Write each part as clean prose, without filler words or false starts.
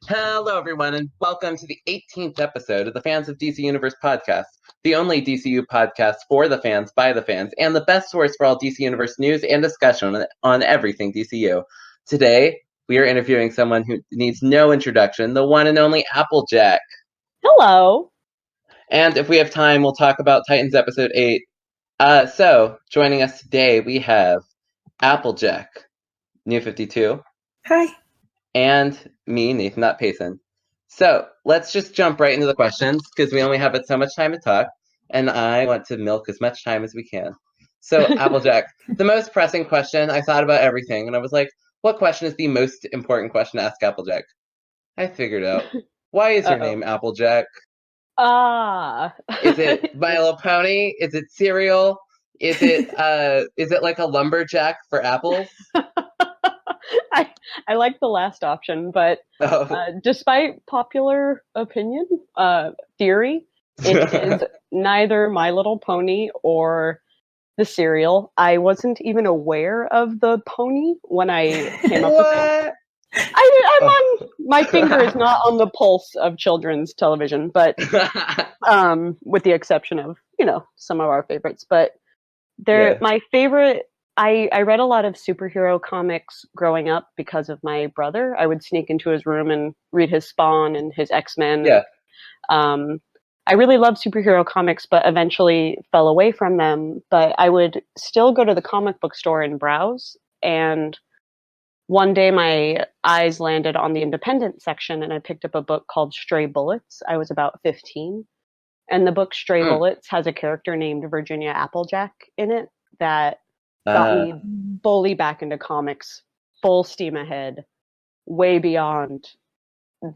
Hello, everyone, and welcome to the 18th episode of the Fans of DC Universe podcast, the only DCU podcast for the fans, by the fans, and the best source for all DC Universe news and discussion on everything DCU. Today, we are interviewing someone who needs no introduction, the one and only Applejack. Hello. And if we have time, we'll talk about Titans Episode 8. So, joining us today, we have Applejack, Nu52. Hi. And me, Nathan.Payson. So let's just jump right into the questions because we only have so much time to talk, and I want to milk as much time as we can. So, Applejack, the most pressing question, I thought about everything, and I was like, what question is the most important question to ask Applejack? I figured out. Why is your name Applejack? Is it My Little Pony? Is it cereal? Is it like a lumberjack for apples? I like the last option, but despite popular opinion, theory, it is neither My Little Pony or the cereal. I wasn't even aware of the pony when I came up with it. My finger is not on the pulse of children's television, but with the exception of, some of our favorites. But my favorite. I read a lot of superhero comics growing up because of my brother. I would sneak into his room and read his Spawn and his X-Men. Yeah. I really loved superhero comics, but eventually fell away from them. But I would still go to the comic book store and browse. And one day my eyes landed on the independent section and I picked up a book called Stray Bullets. I was about 15. And the book Stray Bullets has a character named Virginia Applejack in it that got me fully back into comics, full steam ahead, way beyond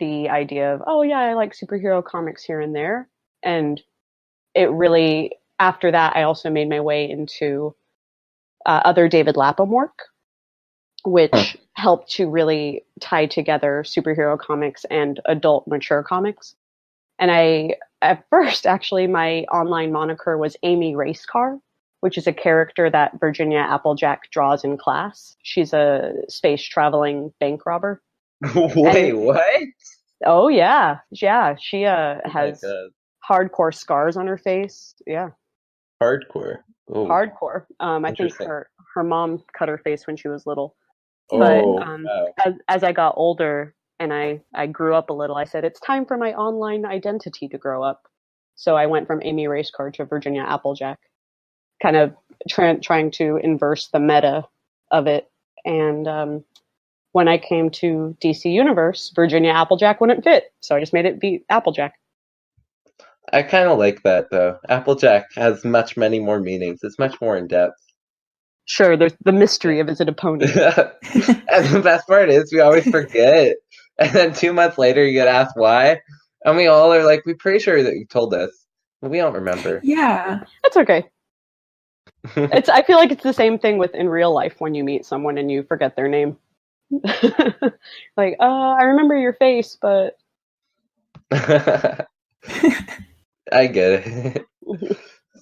the idea of, I like superhero comics here and there. And it really, after that, I also made my way into other David Lapham work, which helped to really tie together superhero comics and adult mature comics. And at first, actually, my online moniker was Amy Racecar, which is a character that Virginia Applejack draws in class. She's a space-traveling bank robber. Wait, what? Oh, yeah. Yeah, she has hardcore scars on her face. Yeah. Hardcore? Ooh. Hardcore. I think her mom cut her face when she was little. But as I got older and I grew up a little, I said, it's time for my online identity to grow up. So I went from Amy Racecar to Virginia Applejack, kind of trying to inverse the meta of it. And when I came to DC Universe, Virginia Applejack wouldn't fit, so I just made it be Applejack. I kind of like that, though. Applejack has many more meanings. It's much more in-depth. Sure, there's the mystery of is it a pony? And the best part is we always forget. And then 2 months later, you get asked why. And we all are like, we're pretty sure that you told us. But we don't remember. Yeah. That's okay. I feel like it's the same thing in real life when you meet someone and you forget their name. Like, I remember your face, but I get it.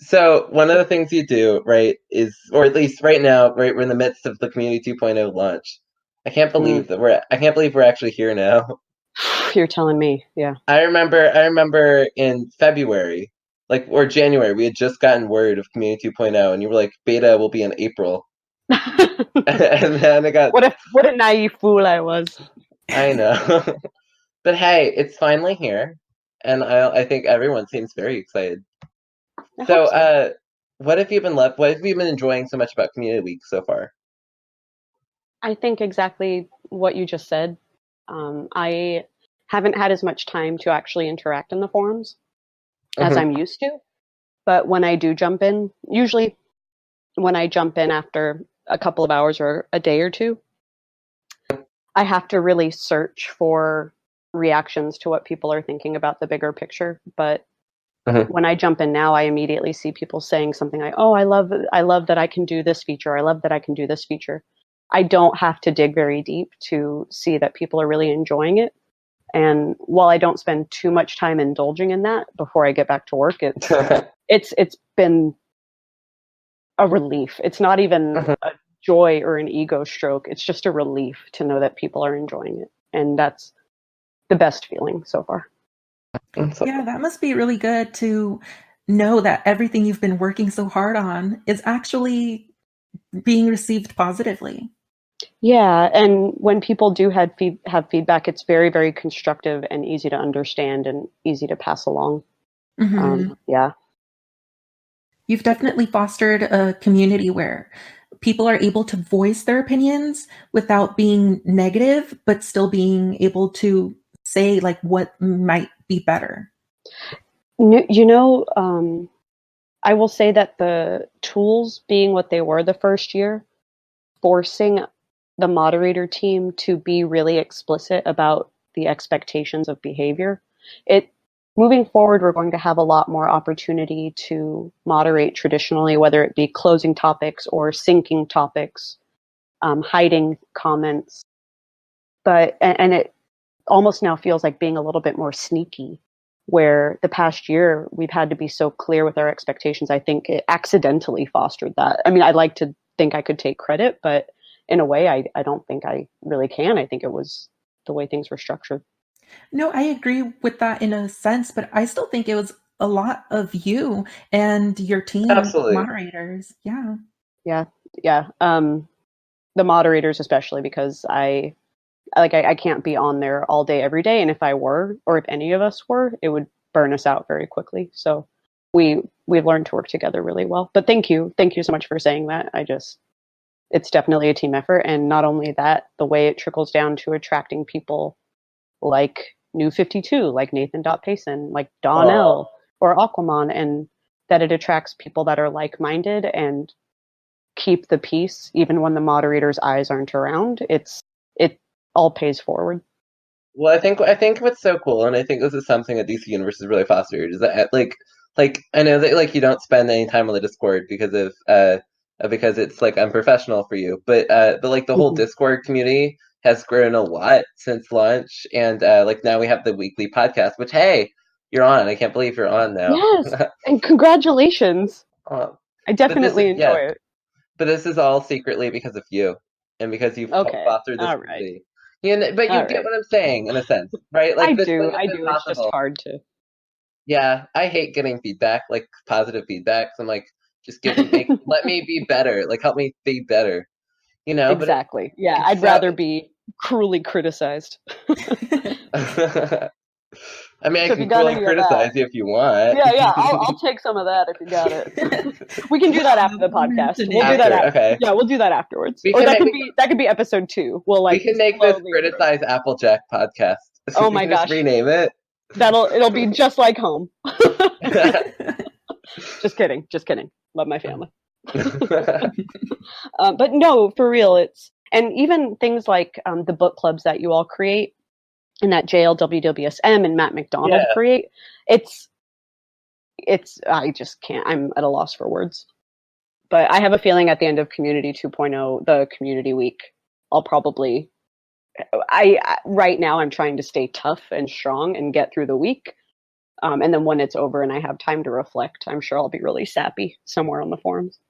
So one of the things you do, right, is, or at least right now, right, we're in the midst of the Community 2.0 launch. I can't believe we're actually here now. You're telling me, yeah. I remember in February, or January, we had just gotten word of Community 2.0, and you were like, beta will be in April. And then I got... What a naive fool I was. I know. But hey, it's finally here, and I think everyone seems very excited. So, what have you been enjoying so much about Community Week so far? I think exactly what you just said. I haven't had as much time to actually interact in the forums as I'm used to. But when I do jump in, usually when I jump in after a couple of hours or a day or two, I have to really search for reactions to what people are thinking about the bigger picture. But when I jump in now, I immediately see people saying something like, I love that I can do this feature. I love that I can do this feature. I don't have to dig very deep to see that people are really enjoying it. And while I don't spend too much time indulging in that before I get back to work, it's been a relief. It's not even a joy or an ego stroke. It's just a relief to know that people are enjoying it. And that's the best feeling so far. Yeah, that must be really good to know that everything you've been working so hard on is actually being received positively. Yeah, and when people do have feedback, it's very, very constructive and easy to understand and easy to pass along. Yeah. You've definitely fostered a community where people are able to voice their opinions without being negative, but still being able to say like what might be better. You know, I will say that the tools being what they were the first year, forcing the moderator team to be really explicit about the expectations of behavior. Moving forward, we're going to have a lot more opportunity to moderate traditionally, whether it be closing topics or syncing topics, hiding comments. And it almost now feels like being a little bit more sneaky, where the past year we've had to be so clear with our expectations. I think it accidentally fostered that. I mean, I'd like to think I could take credit, but in a way, I don't think I really can. I think it was the way things were structured. No, I agree with that in a sense, but I still think it was a lot of you and your team Absolutely. moderators. Yeah. Yeah. The moderators, especially, because I can't be on there all day, every day. And if I were, or if any of us were, it would burn us out very quickly. So we've learned to work together really well. But thank you so much for saying that. It's definitely a team effort. And not only that, the way it trickles down to attracting people like Nu52, like Nathan.Payson, like Donnell or Aquaman, and that it attracts people that are like-minded and keep the peace even when the moderator's eyes aren't around. It all pays forward. Well, I think what's so cool, and I think this is something that DC Universe has really fostered, is that like I know that like you don't spend any time on the Discord because it's like unprofessional for you, but like the whole Discord community has grown a lot since launch, and like now we have the weekly podcast, which hey, you're on. I can't believe you're on now. Yes, and congratulations. I definitely enjoy it. But this is all secretly because of you, and because you've helped foster this community. But you get what I'm saying in a sense, right? Like I do. It's just hard to. Yeah, I hate getting feedback, like positive feedback. So I'm like, just let me be better. Like, help me be better. You know? Exactly. Yeah, I'd rather be cruelly criticized. I mean, I can cruelly criticize you if you want. Yeah, I'll take some of that if you got it. We can do that after the podcast. We'll do that. Okay. Yeah, we'll do that afterwards. Or that could be episode 2. We can make this Criticize Applejack podcast. Oh my gosh! Just rename it. It'll be just like home. Just kidding. Love my family. But no, for real, and even things like the book clubs that you all create and that JLWWSM and Matt McDonald create. It's I just can't. I'm at a loss for words. But I have a feeling at the end of Community 2.0, the Community Week, I'll probably. Right now I'm trying to stay tough and strong and get through the week. And then when it's over and I have time to reflect, I'm sure I'll be really sappy somewhere on the forums.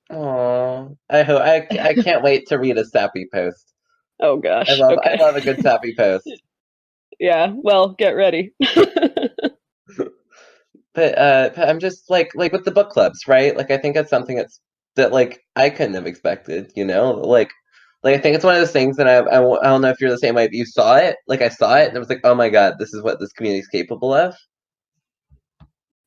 Oh, I can't wait to read a sappy post. Oh gosh. I love a good sappy post. Yeah, well, get ready. But I'm just like with the book clubs, right? Like I think that's something that like I couldn't have expected, you know? Like I think it's one of those things that I don't know if you're the same way, but you saw it. Like I saw it and I was like, oh my God, this is what this community is capable of.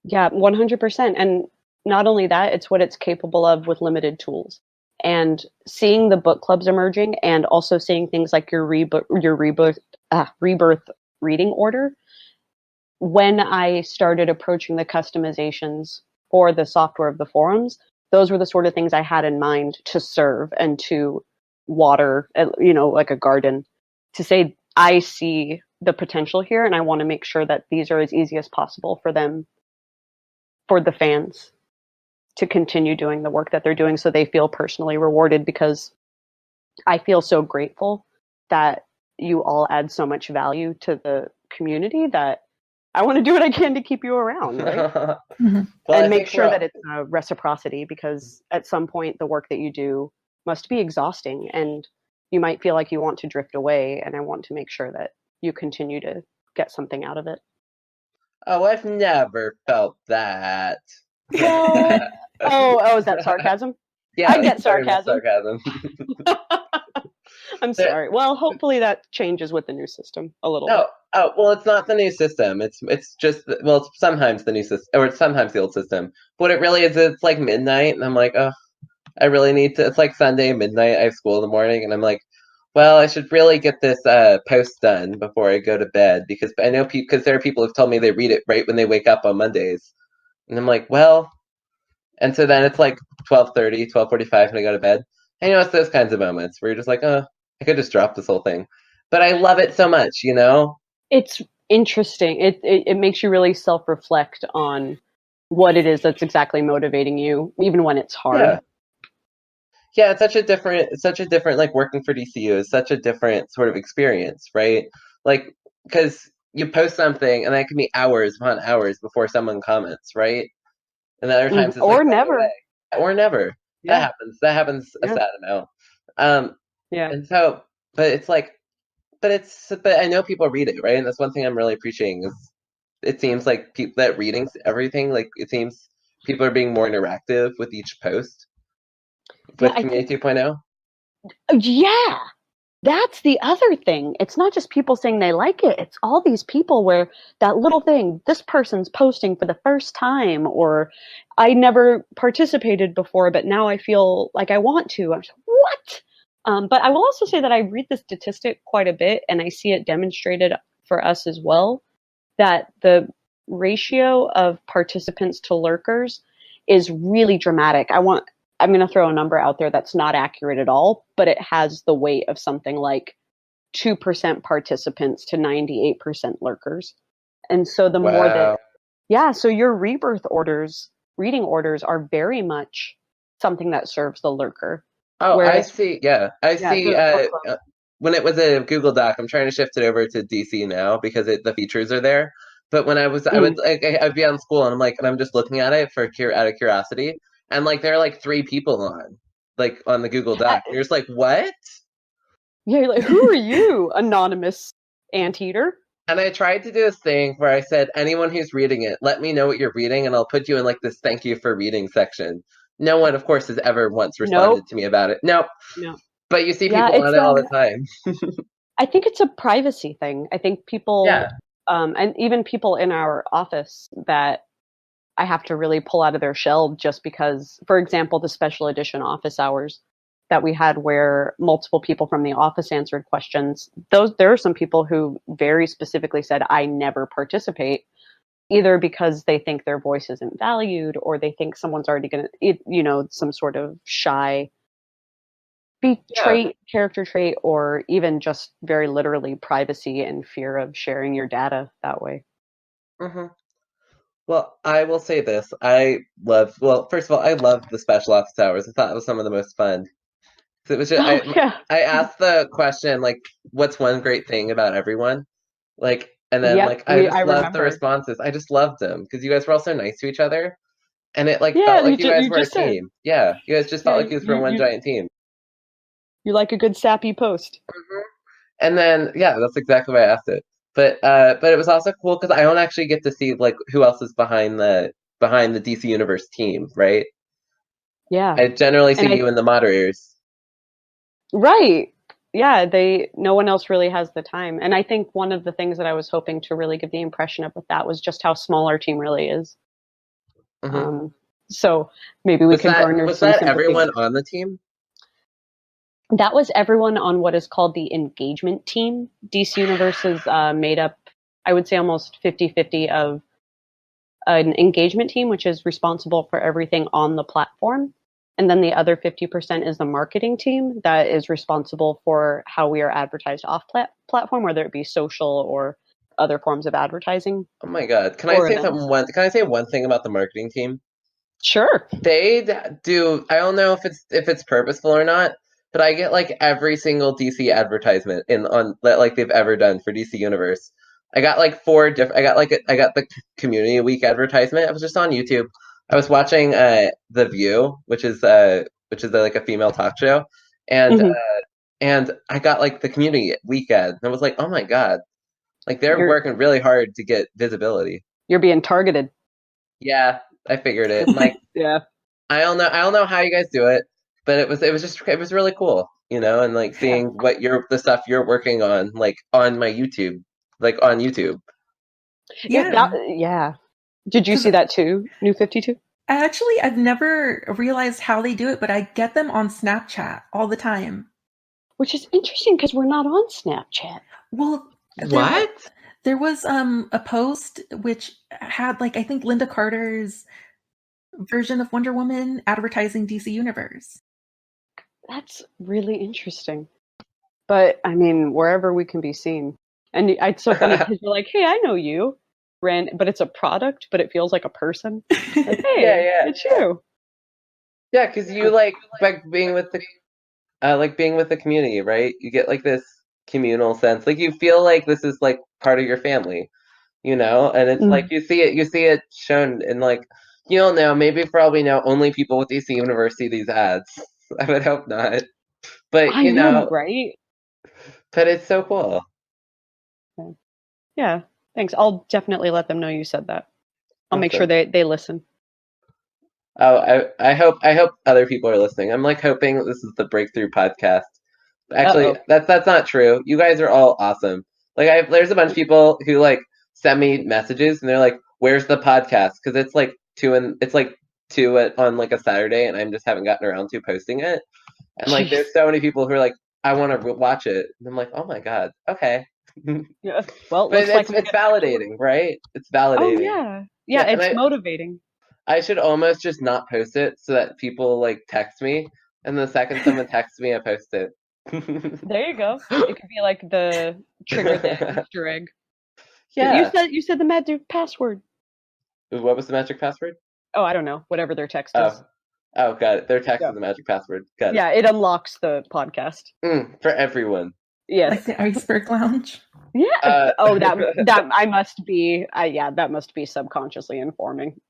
Yeah, 100%. And not only that, it's what it's capable of with limited tools. And seeing the book clubs emerging, and also seeing things like your rebirth reading order. When I started approaching the customizations for the software of the forums, those were the sort of things I had in mind to serve and to water, like a garden, to say, I see the potential here and I want to make sure that these are as easy as possible for the fans to continue doing the work that they're doing, so they feel personally rewarded, because I feel so grateful that you all add so much value to the community that I want to do what I can to keep you around, right? Well, and make sure that it's a reciprocity, because at some point the work that you do must be exhausting and you might feel like you want to drift away, and I want to make sure that you continue to get something out of it. Oh, I've never felt that. Well, oh, is that sarcasm? Yeah, I get that's very much sarcasm. I'm sorry. Well, hopefully that changes with the new system a little bit. Well, it's not the new system. It's just it's sometimes the new system, or it's sometimes the old system. What it really is, it's like midnight, and I'm like, oh, I really need to. It's like Sunday midnight. I have school in the morning, and I'm like, well, I should really get this post done before I go to bed, because I know because there are people who've told me they read it right when they wake up on Mondays, and I'm like, well, and so then it's like 12:30, 12:45 when I go to bed. I know it's those kinds of moments where you're just like, oh, I could just drop this whole thing, but I love it so much, you know. It's interesting. It makes you really self-reflect on what it is that's exactly motivating you, even when it's hard. Yeah, it's such a different, like, working for DCU is such a different sort of experience, right? Like, because you post something and that can be hours upon hours before someone comments, right? And then other times it's like Or right never. away. Or never. Yeah. That happens a Yeah. sad amount. Yeah. And so, but it's like, but I know people read it, right? And that's one thing I'm really appreciating is it seems like people that reading everything, like it seems people are being more interactive with each post with Community 2.0. Yeah. That's the other thing. It's not just people saying they like it. It's all these people where that little thing, this person's posting for the first time, or I never participated before, but now I feel like I want to. I'm just, what? But I will also say that I read the statistic quite a bit, and I see it demonstrated for us as well, that the ratio of participants to lurkers is really dramatic. I'm going to throw a number out there that's not accurate at all, but it has the weight of something like 2% participants to 98% lurkers. And so the more that, so your rebirth orders, reading orders are very much something that serves the lurker. Oh, I see. Yeah, I see. The When it was a Google Doc, I'm trying to shift it over to DC now because the features are there. But when I would like, I'd be on school and I'm just looking at it out of curiosity, and like there are like 3 people on the Google Doc. And you're just like, what? Yeah, you're like, who are you, anonymous anteater? And I tried to do this thing where I said, anyone who's reading it, let me know what you're reading, and I'll put you in like this thank you for reading section. No one, of course, has ever once responded to me about it. Nope. No. But you see people on it all the time. I think it's a privacy thing. I think people, and even people in our office that I have to really pull out of their shell just because, for example, the special edition office hours that we had where multiple people from the office answered questions. There are some people who very specifically said, I never participate, either because they think their voice isn't valued or they think someone's already going to, some sort of shy character trait, or even just very literally privacy and fear of sharing your data that way. Mm-hmm. Well, I will say this. First of all, I loved the special office hours. I thought it was some of the most fun. It was just, I asked the question, like, what's one great thing about everyone? Like, and then I loved the responses. I just loved them because you guys were all so nice to each other. And it felt like you guys were a team. Yeah, you guys just felt like you guys were one giant team. You like a good sappy post. Mm-hmm. And then, that's exactly why I asked it. But it was also cool because I don't actually get to see like who else is behind the DC Universe team, right? Yeah. I generally see you and the moderators. Right. Yeah, no one else really has the time. And I think one of the things that I was hoping to really give the impression of with that was just how small our team really is. Mm-hmm. So maybe we could garner was some that sympathy. Everyone on the team? That was everyone on what is called the engagement team. DC Universe is made up, I would say, almost 50-50 of an engagement team, which is responsible for everything on the platform. And then the other 50% is the marketing team that is responsible for how we are advertised off platform, whether it be social or other forms of advertising. Oh my God. Can I say one thing about the marketing team? Sure. They do, I don't know if it's purposeful or not, but I get like every single DC advertisement that they've ever done for DC Universe. I got like 4 different. I got the Community Week advertisement. I was just on YouTube. I was watching The View, which is like a female talk show, and I got like the Community Week ad, and I was like, oh my God, Like they're working really hard to get visibility. You're being targeted. Yeah, I figured it. Like Yeah. I don't know how you guys do it, but it was really cool, and like seeing what the stuff you're working on, like on my YouTube, like on YouTube. Yeah. Did you see that too, Nu52? Actually, I've never realized how they do it, but I get them on Snapchat all the time. Which is interesting because we're not on Snapchat. Well, What? There was a post which had like I think Linda Carter's version of Wonder Woman advertising DC Universe. That's really interesting. But I mean, wherever we can be seen. And it's so funny because you're like, hey, I know you. But it's a product, but it feels like a person. Like, hey, Yeah. it's you. Yeah, because you like being with the community, right? You get like this communal sense. Like you feel like this is like part of your family, and it's like you see it shown in like you don't know, maybe for all we know, only people with DC Universe see these ads. I would hope not. But I know, right? But it's so cool. Okay. Yeah, thanks. I'll definitely let them know you said that. I'll make sure Awesome. they listen. Oh, I hope other people are listening. I'm like hoping this is the breakthrough podcast. Actually, Uh-oh. that's not true. You guys are all awesome. Like there's a bunch of people who like send me messages and they're like, "Where's the podcast?" Because it's like two on like a Saturday, and I just haven't gotten around to posting it. And like, there's so many people who are like, "I want to watch it," and I'm like, "Oh my god, okay." Yeah. Well, But looks like it's validating, right? It's validating. Oh yeah. Yeah, And it's motivating. I should almost just not post it so that people like text me, and the second someone texts me, I post it. There you go. It could be like the trigger the Easter egg. Yeah. You said the magic password. What was the magic password? Oh, I don't know. Whatever their text is. Oh, got it. Their text Yeah. is the magic password. Got it. Yeah, it unlocks the podcast. For everyone. Yes. Like the Iceberg Lounge. Yeah. That I must be. Yeah, that must be subconsciously informing.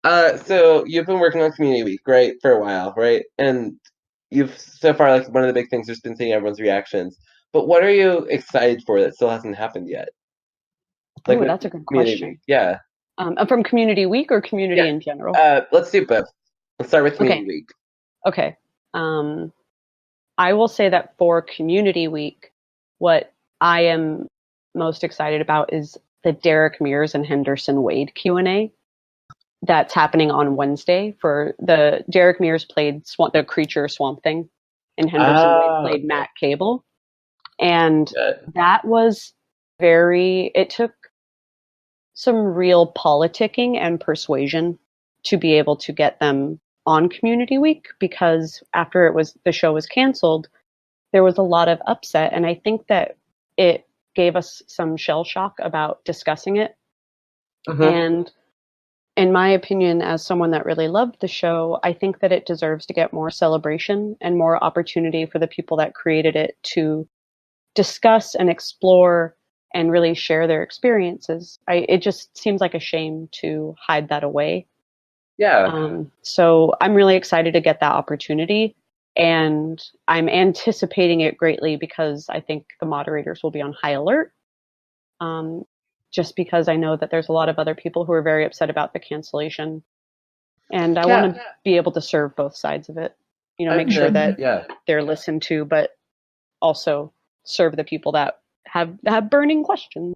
So you've been working on Community Week, right, for a while, right? And you've so far like one of the big things has been seeing everyone's reactions. But what are you excited for that still hasn't happened yet? Like that's a good Community question. Week, yeah. From Community Week or community in general? Let's do both. Let's start with Community Week. Okay. I will say that for Community Week, what I am most excited about is the Derek Mears and Henderson Wade Q&A that's happening on Wednesday. For the Derek Mears played the creature Swamp Thing, and Henderson Wade played Matt Cable, and that was it took some real politicking and persuasion to be able to get them on Community Week, because after the show was canceled, there was a lot of upset, and I think that it gave us some shell shock about discussing it. And in my opinion, as someone that really loved the show, I think that it deserves to get more celebration and more opportunity for the people that created it to discuss and explore and really share their experiences. It just seems like a shame to hide that away. Yeah. So I'm really excited to get that opportunity, and I'm anticipating it greatly because I think the moderators will be on high alert. Just because I know that there's a lot of other people who are very upset about the cancellation, and I want to be able to serve both sides of it. Make sure that they're listened to, but also serve the people that have burning questions.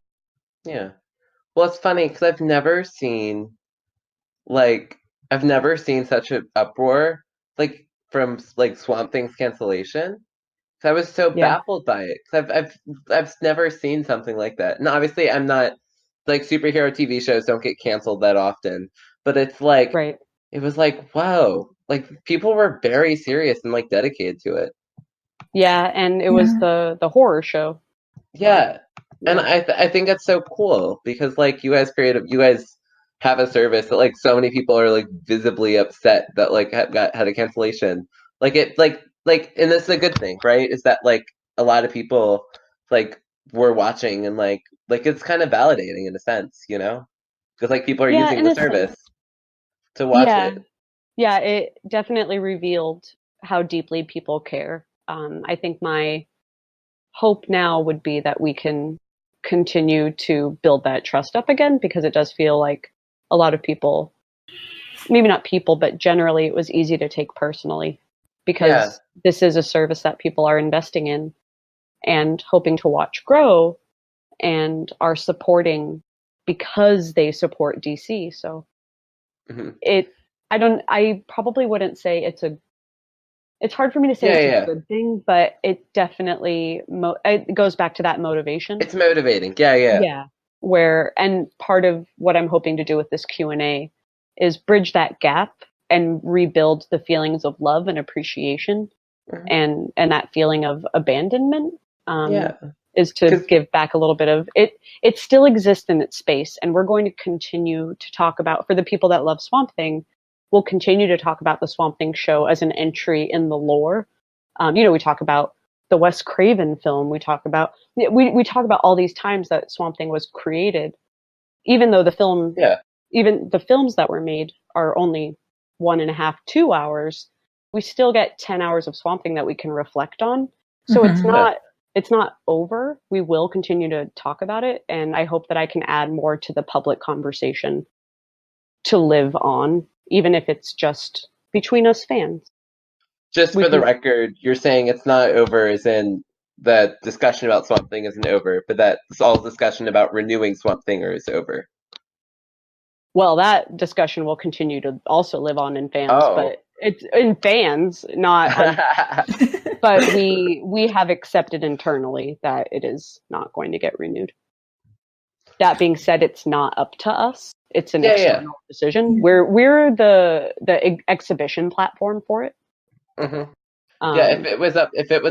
Yeah. Well, it's funny because I've never seen such an uproar from Swamp Thing's cancellation. I was so baffled by it because I've never seen something like that. And obviously, I'm not superhero TV shows don't get canceled that often, but it's it was whoa, people were very serious and dedicated to it. Yeah, and it was the horror show. Yeah, and I think that's so cool because you guys have a service that so many people are visibly upset that had a cancellation. And this is a good thing, right? Is that a lot of people were watching and it's kind of validating in a sense, because people are using the service to watch it. Yeah, it definitely revealed how deeply people care. I think my hope now would be that we can continue to build that trust up again, because it does feel like a lot of people, maybe not people, but generally it was easy to take personally, because this is a service that people are investing in and hoping to watch grow and are supporting because they support DC. So I probably wouldn't say it's hard for me to say it's a good thing, but it definitely it goes back to that motivation. It's motivating. Yeah. And part of what I'm hoping to do with this Q&A is bridge that gap and rebuild the feelings of love and appreciation and that feeling of abandonment. Is to give back a little bit of it. It still exists in its space, and we're going to continue to talk about, for the people that love Swamp Thing, we'll continue to talk about the Swamp Thing show as an entry in the lore. We talk about the Wes Craven film. We talk about all these times that Swamp Thing was created, even though even the films that were made are only 1.5, 2 hours. We still get 10 hours of Swamp Thing that we can reflect on. So it's not over. We will continue to talk about it, and I hope that I can add more to the public conversation to live on, even if it's just between us fans. Just for the record, you're saying it's not over as in the discussion about Swamp Thing isn't over, but that all discussion about renewing Swamp Thinger is over. Well, that discussion will continue to also live on in fans, but it's in fans, not but we have accepted internally that it is not going to get renewed. That being said, it's not up to us. It's an external decision. We're the exhibition platform for it. If it was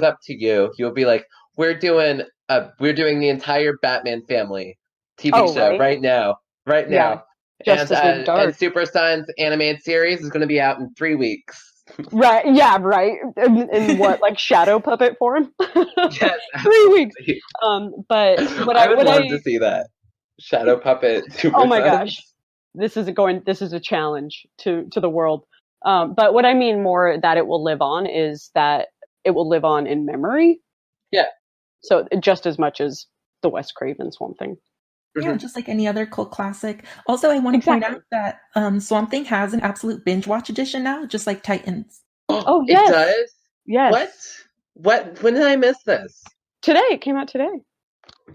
up to you, you would be like, we're doing the entire Batman family TV show right now. And Super Sons animated series is going to be out in 3 weeks. Right. Yeah. Right. In what, like shadow puppet form? Yes. 3 weeks. But I would love to see that shadow puppet. Super oh my Sons. gosh, this is a challenge to the world. But what I mean more that it will live on is that it will live on in memory. Yeah. So just as much as the Wes Craven Swamp Thing. Yeah, just like any other cult classic. Also, I want to point out that Swamp Thing has an absolute binge watch edition now, just like Titans. Oh, yes. It does? Yes. What? When did I miss this? Today. It came out today.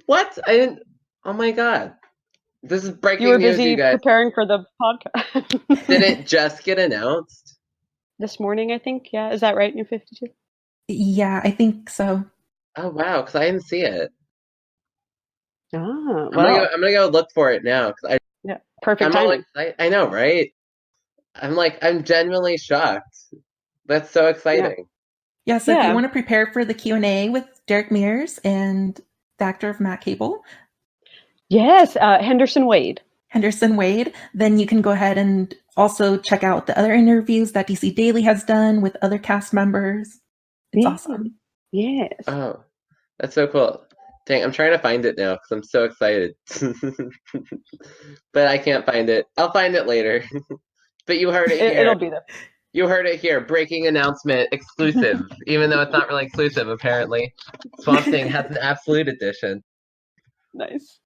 What? I didn't. Oh my god. This is breaking news, you were busy you guys. preparing for the podcast. Did it just get announced? This morning, I think. Yeah. Is that right, Nu52? Yeah, I think so. Oh, wow, because I didn't see it. Ah, well. I'm gonna go look for it now. Perfect timing. I know, right? I'm genuinely shocked. That's so exciting. Yeah, so if you want to prepare for the Q&A with Derek Mears and the actor of Matt Cable. Yes, Henderson Wade, then you can go ahead and also check out the other interviews that DC Daily has done with other cast members. It's awesome. Yes. Oh, that's so cool. Dang, I'm trying to find it now because I'm so excited. But I can't find it. I'll find it later. But you heard it here. It'll be there. You heard it here. Breaking announcement, exclusive. Even though it's not really exclusive, apparently. Swamp Thing has an absolute edition. Nice.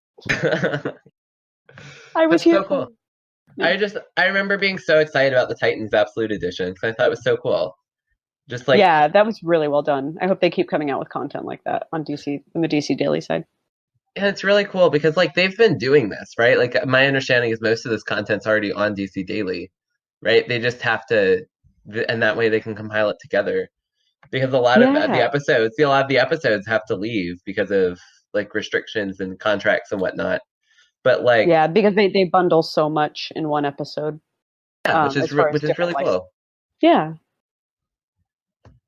I was here. So cool. I remember being so excited about the Titans Absolute Edition because I thought it was so cool. Just like that was really well done. I hope they keep coming out with content like that on the DC Daily side. Yeah, it's really cool because they've been doing this, right? Like my understanding is most of this content's already on DC Daily, right? They just have to, and that way they can compile it together. Because a lot of the episodes have to leave because of restrictions and contracts and whatnot. But because they bundle so much in one episode. Yeah, which is really cool. Yeah.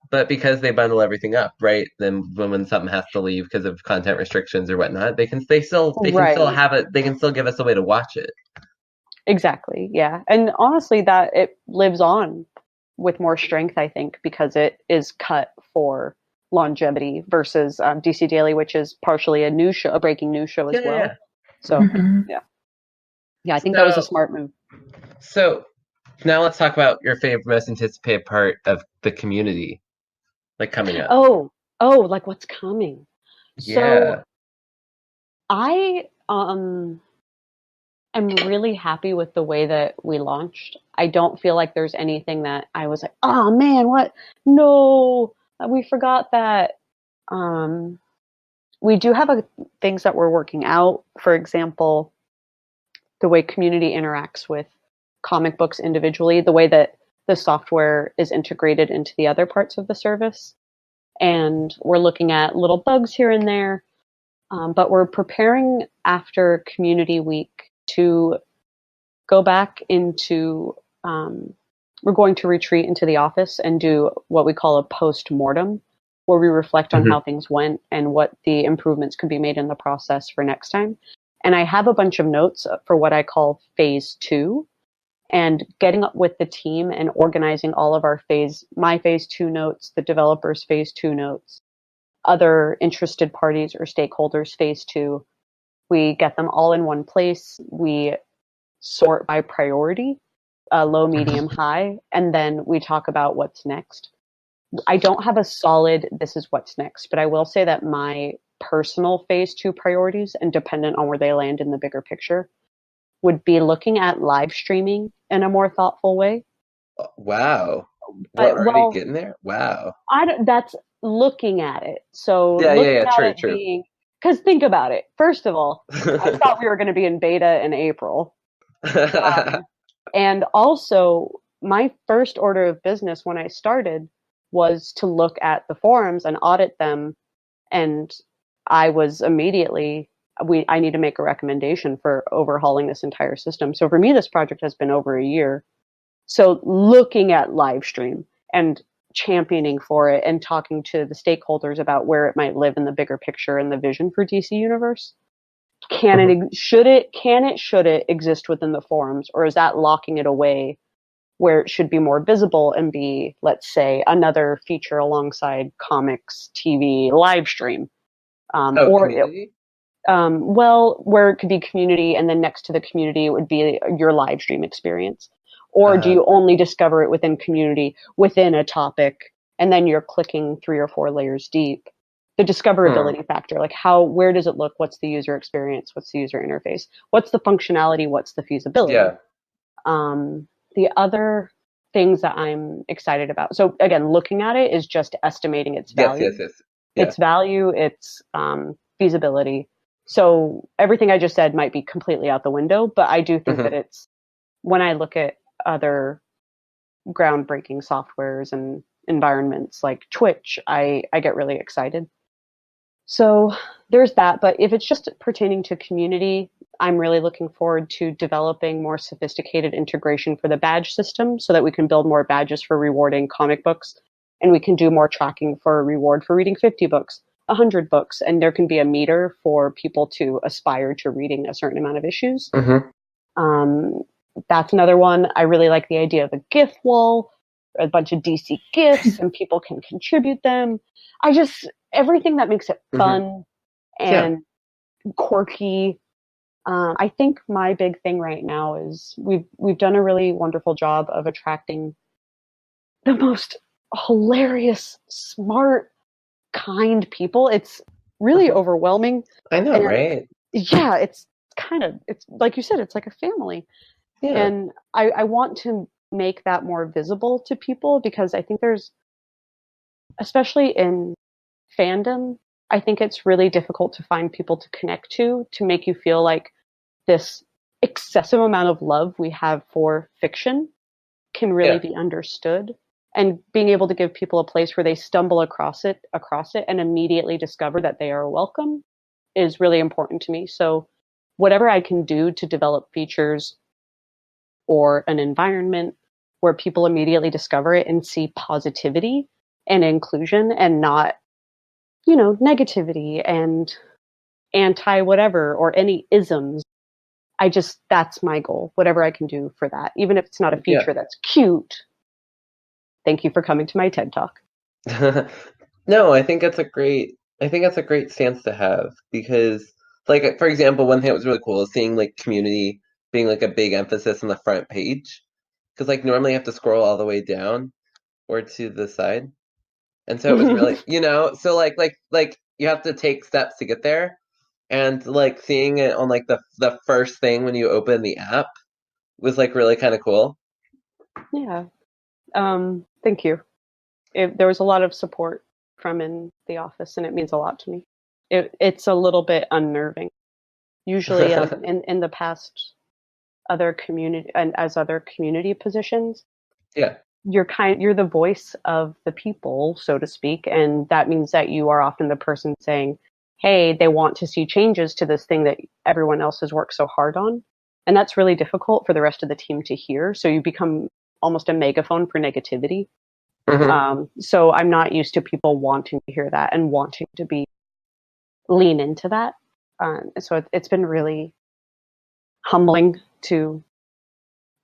But because they bundle everything up, right? Then when something has to leave because of content restrictions or whatnot, they can still have it. They can still give us a way to watch it. Exactly. Yeah, and honestly, that it lives on with more strength, I think, because it is cut for longevity versus DC Daily, which is partially a breaking news show as well. Yeah. So I think that was a smart move. So now let's talk about your favorite, most anticipated part of the community. Coming up. Oh, like what's coming? So Yeah. I am really happy with the way that we launched. I don't feel like there's anything that I was like, oh man, what? No, we forgot that. Um, we do have things that we're working out. For example, the way community interacts with comic books individually, the way that the software is integrated into the other parts of the service. And we're looking at little bugs here and there. But we're preparing after Community Week to go back into, we're going to retreat into the office and do what we call a post-mortem, where we reflect on Mhm. how things went and what the improvements could be made in the process for next time. And I have a bunch of notes for what I call phase 2, and getting up with the team and organizing all of our my phase 2 notes, the developers' phase 2 notes, other interested parties or stakeholders phase 2. We get them all in one place. We sort by priority, low, medium, high, and then we talk about what's next. I don't have a solid this is what's next, but I will say that my personal phase 2 priorities, and dependent on where they land in the bigger picture, would be looking at live streaming in a more thoughtful way. Wow. We're But already well, getting there? Wow. that's looking at it. So Yeah, yeah, looking yeah. at True, it true. being, because think about it. First of all, I thought we were going to be in beta in April. And also, my first order of business when I started was to look at the forums and audit them. And I was immediately, I need to make a recommendation for overhauling this entire system. So for me, this project has been over a year. So looking at live stream and championing for it and talking to the stakeholders about where it might live in the bigger picture and the vision for DC Universe. Should it exist within the forums, or is that locking it away where it should be more visible and be, let's say, another feature alongside comics, TV, live stream, Oh, or community? well, where it could be community, and then next to the community it would be your live stream experience. Or do you Okay. only discover it within community, within a topic, and then you're clicking 3 or 4 layers deep? The Hmm. discoverability factor, like where does it look? What's the user experience? What's the user interface? What's the functionality? What's the feasibility? Yeah. The other things that I'm excited about. So again, looking at it is just estimating its Yes, value, yes, yes. Yeah. its feasibility. So everything I just said might be completely out the window, but I do think that Hmm. it's, when I look at other groundbreaking softwares and environments like Twitch, I get really excited. So there's that. But if it's just pertaining to community, I'm really looking forward to developing more sophisticated integration for the badge system so that we can build more badges for rewarding comic books, and we can do more tracking for a reward for reading 50 books, 100 books, and there can be a meter for people to aspire to reading a certain amount of issues. Hmm. Um, that's another one. I really like the idea of a GIF wall, a bunch of DC GIFs, and people can contribute them. Everything that makes it Hmm. fun Yeah. and quirky. I think my big thing right now is we've done a really wonderful job of attracting the most hilarious, smart, kind people. It's really Hmm. overwhelming, I know, and right? yeah, it's like you said, it's like a family. Yeah. And I want to make that more visible to people because I think there's, especially in fandom, I think it's really difficult to find people to connect to make you feel like this excessive amount of love we have for fiction can really Yeah. be understood. And being able to give people a place where they stumble across it and immediately discover that they are welcome is really important to me. So whatever I can do to develop features or an environment where people immediately discover it and see positivity and inclusion and not, negativity and anti whatever or any isms. That's my goal, whatever I can do for that. Even if it's not a Yeah. feature that's cute. Thank you for coming to my TED Talk. No, I think that's a great stance to have because, like, for example, one thing that was really cool is seeing like community being like a big emphasis on the front page, because like normally you have to scroll all the way down or to the side, and so it was really, so like you have to take steps to get there. And like seeing it on like the first thing when you open the app was like really kind of cool. Yeah. Thank you. There was a lot of support from in the office, and it means a lot to me. It's a little bit unnerving. Usually, in the past, other community positions, Yeah. you're the voice of the people, so to speak, and that means that you are often the person saying, "Hey, they want to see changes to this thing that everyone else has worked so hard on," and that's really difficult for the rest of the team to hear. So you become almost a megaphone for negativity. So I'm not used to people wanting to hear that and wanting to lean into that. So it's been really humbling to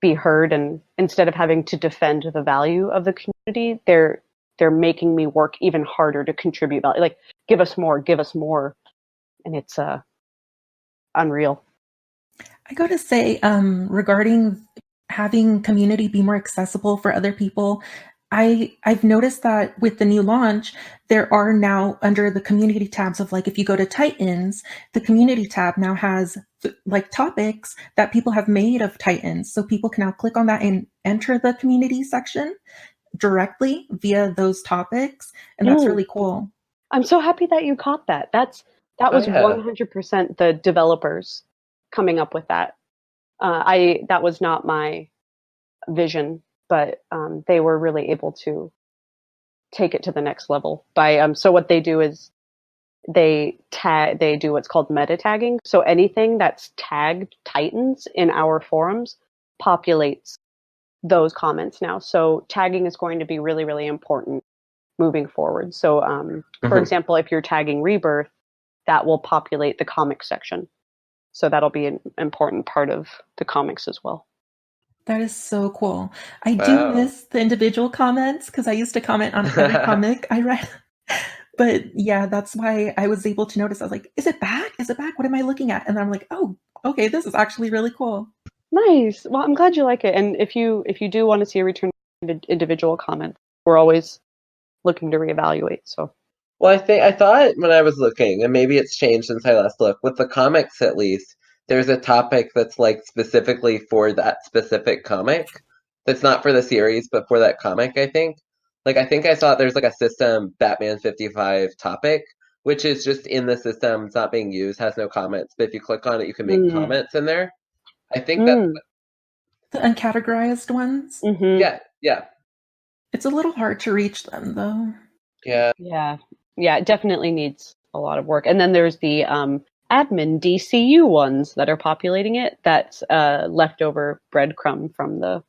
be heard, and instead of having to defend the value of the community, they're making me work even harder to contribute value. Like, give us more, and it's unreal. I gotta say, regarding having community be more accessible for other people, I've noticed that with the new launch, there are now under the community tabs of like if you go to Titans, the community tab now has like topics that people have made of Titans. So people can now click on that and enter the community section directly via those topics. And that's really cool. I'm so happy that you caught that. That was 100% the developers coming up with that. That was not my vision, but they were really able to take it to the next level by so what they do is they do what's called meta tagging. So anything that's tagged Titans in our forums populates those comments now. So tagging is going to be really, really important moving forward. So for example, if you're tagging Rebirth, that will populate the comics section. So that'll be an important part of the comics as well. That is so cool. I do miss the individual comments because I used to comment on every comic I read. But yeah, that's why I was able to notice. I was like, is it back? Is it back? What am I looking at? And I'm like, oh, okay, this is actually really cool. Nice. Well, I'm glad you like it. And if you do want to see a return to individual comments, we're always looking to reevaluate. So, well, I thought when I was looking, and maybe it's changed since I last looked, with the comics at least, there's a topic that's like specifically for that specific comic. That's not for the series, but for that comic, I think. Like, I think I saw there's like a system Batman 55 topic, which is just in the system. It's not being used, has no comments. But if you click on it, you can make comments in there. I think that's the uncategorized ones. Yeah. It's a little hard to reach them, though. Yeah. It definitely needs a lot of work. And then there's the admin DCU ones that are populating it. That's leftover breadcrumb from the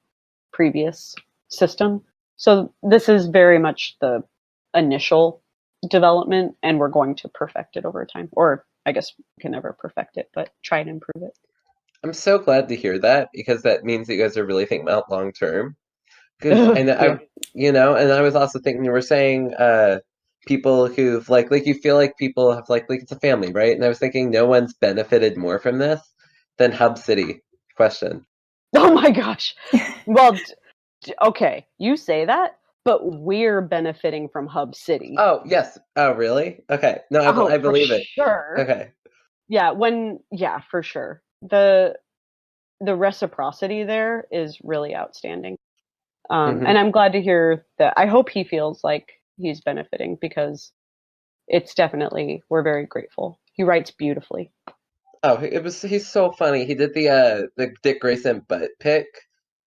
previous system. So this is very much the initial development, and we're going to perfect it over time. Or I guess we can never perfect it, but try and improve it. I'm so glad to hear that, because that means that you guys are really thinking about long term. Because and I was also thinking, you were saying people who've like you feel like people have like it's a family, right? And I was thinking no one's benefited more from this than Hub City. Question. Oh my gosh. Well, okay, you say that, but we're benefiting from Hub City. Oh, yes. Oh, really? Okay. No, I believe it. Sure. Okay. Yeah, for sure. The reciprocity there is really outstanding. And I'm glad to hear that. I hope he feels like he's benefiting, because it's definitely, we're very grateful. He writes beautifully. Oh, he's so funny. He did the Dick Grayson butt pic.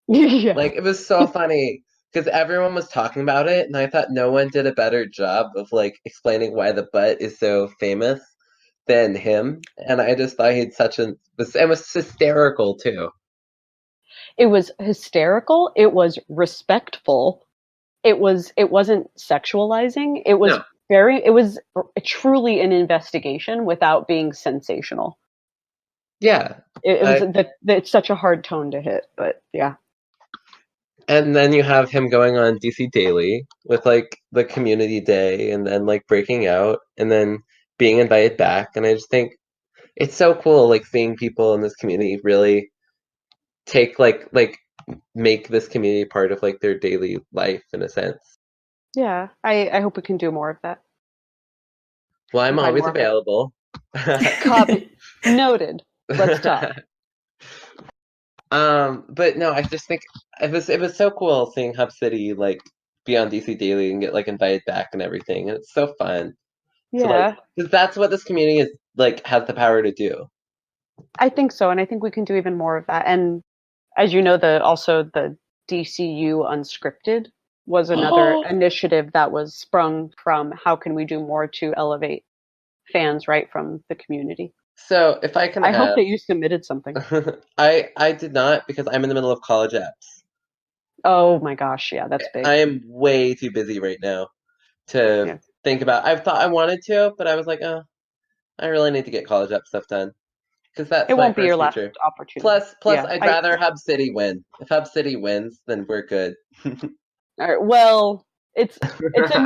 Yeah. Like, it was so funny because everyone was talking about it, and I thought no one did a better job of like explaining why the butt is so famous than him. And I just thought it was hysterical too. It was hysterical. It was respectful. It wasn't sexualizing. It was it was truly an investigation without being sensational. Yeah. It's such a hard tone to hit, but yeah. And then you have him going on DC Daily with like the community day, and then like breaking out, and then being invited back. And I just think it's so cool, like seeing people in this community really take make this community part of like their daily life in a sense. Yeah, I hope we can do more of that. Well, I'm Find always more of it. available. Copy. Noted. Let's talk. But no, I just think it was so cool seeing Hub City like be on DC Daily and get like invited back and everything. And it's so fun to like Yeah, because that's what this community is like has the power to do. I think so, and I think we can do even more of that. And as you know, the DCU Unscripted was another initiative that was sprung from how can we do more to elevate fans right from the community. So if I can I hope ask, that you submitted something. I did not because I'm in the middle of college apps. Oh my gosh, yeah, that's big. I am way too busy right now to Yeah. think about. I've thought I wanted to, but I was like, oh, I really need to get college app stuff done because It that's my won't be your first last future. opportunity. Plus, Yeah. I'd rather Hub City win. If Hub City wins, then we're good. All right, well, it's a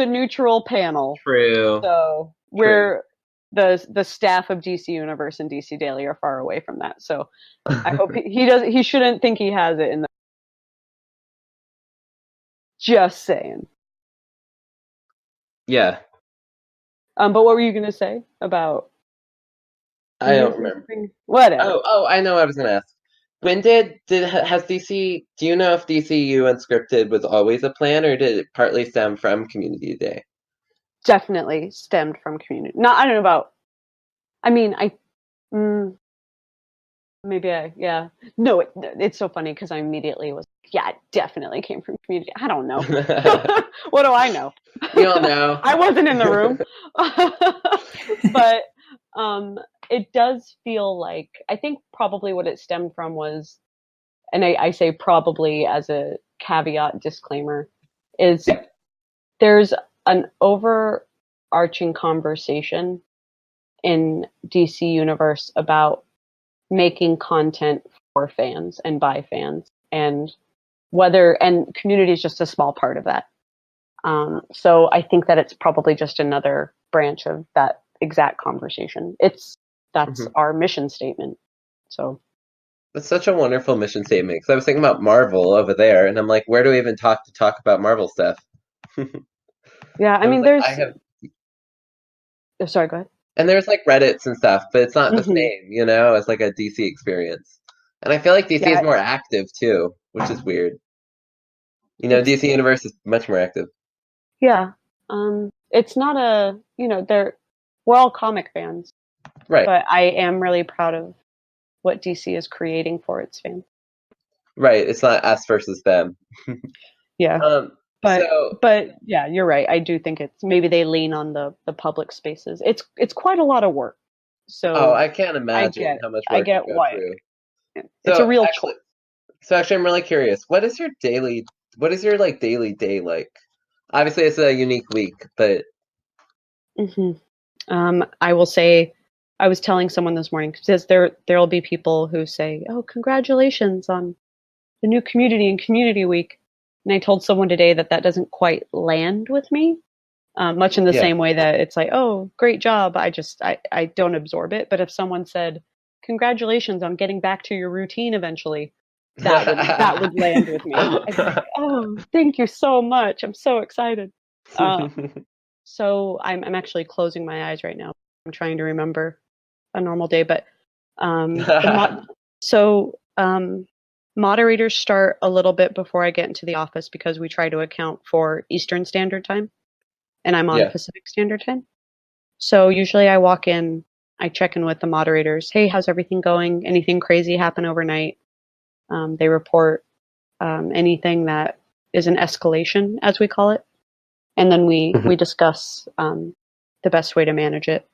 neutral panel. True. So True. we're the staff of DC Universe and DC Daily are far away from that. So I hope he shouldn't think he has it in the just saying. Yeah, But what were you gonna say about I don't remember. whatever. Oh, I know what I was gonna ask. When has DC? Do you know if DCU Unscripted was always a plan, or did it partly stem from Community Day? Definitely stemmed from community. Not I don't know about I mean I mm, maybe I yeah. No, it's so funny because I immediately was yeah, it definitely came from community. I don't know. What do I know? You don't know. I wasn't in the room. But it does feel like I think probably what it stemmed from was, and I say probably as a caveat disclaimer, is there's an overarching conversation in DC Universe about making content for fans and by fans, and community is just a small part of that. So I think that it's probably just another branch of that exact conversation. That's our mission statement. So That's such a wonderful mission statement. Because I was thinking about Marvel over there, and I'm like, where do we even talk about Marvel stuff? yeah, I I was mean, like, I have, oh, sorry, go ahead. and there's like Reddits and stuff, but it's not the Hmm. same, as like a DC experience. And I feel like DC is Yeah, more active too, which is weird. it's DC Universe is much more active. yeah. It's not we're all comic fans, Right, but I am really proud of what DC is creating for its fans. right. It's not us versus them. Yeah. Um, But so, but yeah, you're right. I do think it's maybe they lean on the public spaces. It's quite a lot of work. oh, So I can't imagine how much I work you get go why through. it's a So real actually, chore. I'm really curious. What is your like daily day like? Obviously, it's a unique week, but Hmm. I will say, I was telling someone this morning because there'll be people who say, "Oh, congratulations on the new community and Community Week," and I told someone today that that doesn't quite land with me. Much in the yeah. same way that it's like, "Oh, great job," I don't absorb it. But if someone said, "Congratulations on getting back to your routine eventually," that would land with me. I'd be like, "Oh, thank you so much. I'm so excited." Uh, So I'm actually closing my eyes right now. I'm trying to remember a normal day, but the so moderators start a little bit before I get into the office because we try to account for Eastern Standard Time, and I'm on Yeah. Pacific Standard Time. So usually I walk in, I check in with the moderators. Hey, how's everything going? Anything crazy happen overnight? They report anything that is an escalation, as we call it, and then we discuss the best way to manage it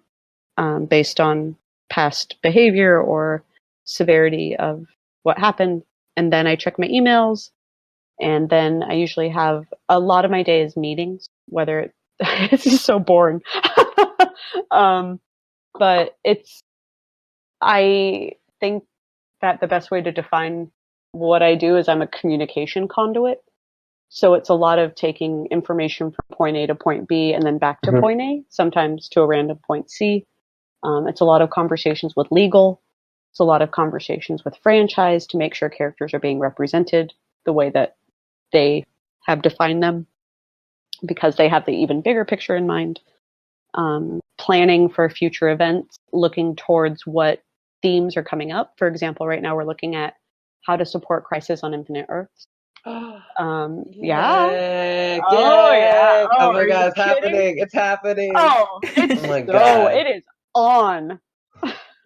based on past behavior or severity of what happened. And then I check my emails, and then I usually have a lot of my day is meetings. Whether it's just so boring, um, but I think that the best way to define what I do is I'm a communication conduit. So it's a lot of taking information from point A to point B and then back to point A, sometimes to a random point C. It's a lot of conversations with legal. It's a lot of conversations with franchise to make sure characters are being represented the way that they have defined them because they have the even bigger picture in mind. planning for future events, looking towards what themes are coming up. For example, right now we're looking at how to support Crisis on Infinite Earths. Yeah. Oh yeah. Oh Oh, my are you God, it's kidding? happening. It's happening. Oh, it's Oh my God. it is on.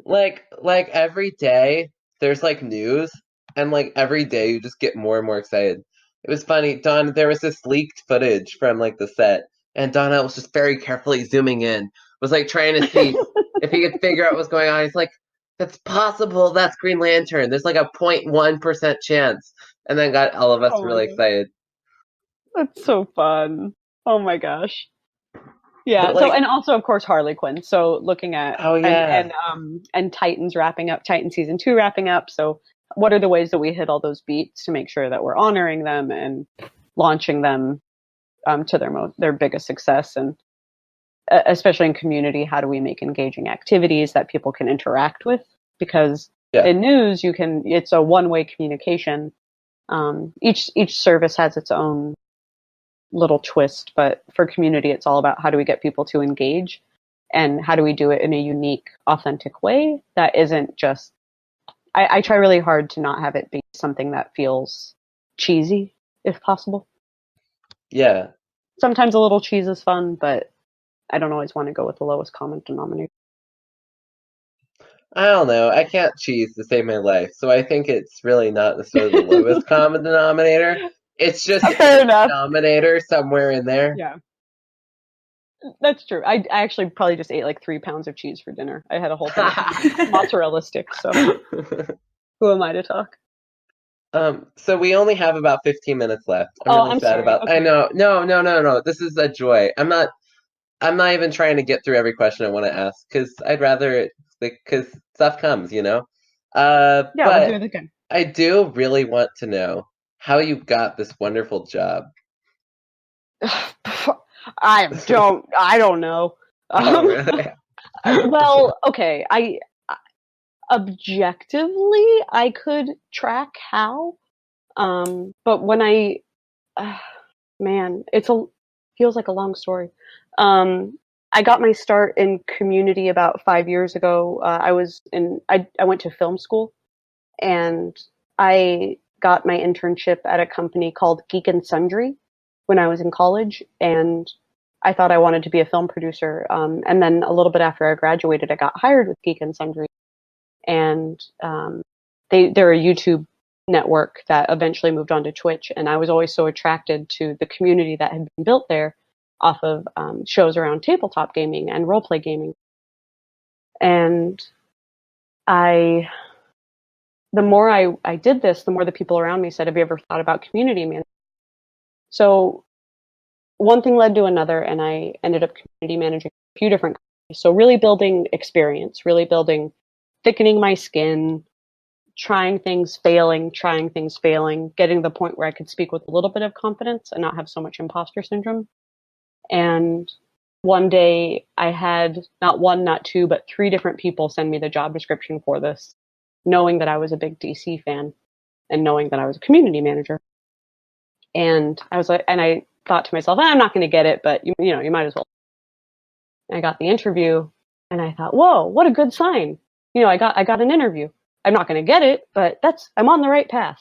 Like every day there's like news, and like every day you just get more and more excited. It was funny, Don, there was this leaked footage from like the set, and Donna was just very carefully zooming in, was like trying to see if he could figure out what's going on. He's like, that's possible, that's Green Lantern. There's like a 0.1% chance. And then got all of us Oh my really God. excited. That's so fun. Oh my gosh. Yeah. But like, And also of course Harley Quinn. So looking at oh yeah. and Titans wrapping up, Titan season 2 wrapping up. So what are the ways that we hit all those beats to make sure that we're honoring them and launching them to their biggest success, and especially in community, how do we make engaging activities that people can interact with? Because in news, it's a one-way communication. Each service has its own little twist, but for community, it's all about how do we get people to engage, and how do we do it in a unique, authentic way that isn't just. I try really hard to not have it be something that feels cheesy, if possible. Yeah. Sometimes a little cheese is fun, but I don't always want to go with the lowest common denominator. I don't know. I can't cheese to save my life, so I think it's really not necessarily the lowest common denominator. It's just a denominator somewhere in there. Yeah, that's true. I actually probably just ate like 3 pounds of cheese for dinner. I had a whole thing of mozzarella sticks. So who am I to talk? So we only have about 15 minutes left. I'm sad about. Okay. I know. No. This is a joy. I'm not even trying to get through every question I want to ask, because I'd rather, because stuff comes, you know. Yeah, but we'll do it again. I do really want to know how you got this wonderful job. I don't know. Oh, really? Well, okay. Objectively, I could track how, but when man, feels like a long story. I got my start in community about 5 years ago. I went to film school, and I got my internship at a company called Geek and Sundry when I was in college, and I thought I wanted to be a film producer. And then a little bit after I graduated, I got hired with Geek and Sundry, and they're a YouTube network that eventually moved on to Twitch, and I was always so attracted to the community that had been built there off of shows around tabletop gaming and roleplay gaming. And the more I did this, the more the people around me said, have you ever thought about community management? So one thing led to another, and I ended up community managing a few different companies. So really building experience, thickening my skin, trying things, failing, getting to the point where I could speak with a little bit of confidence and not have so much imposter syndrome. And one day I had not one, not two, but 3 different people send me the job description for this, knowing that I was a big DC fan and knowing that I was a community manager. And I thought to myself, I'm not going to get it, but you might as well. And I got the interview, and I thought, whoa, what a good sign. I got an interview. I'm not going to get it, but I'm on the right path.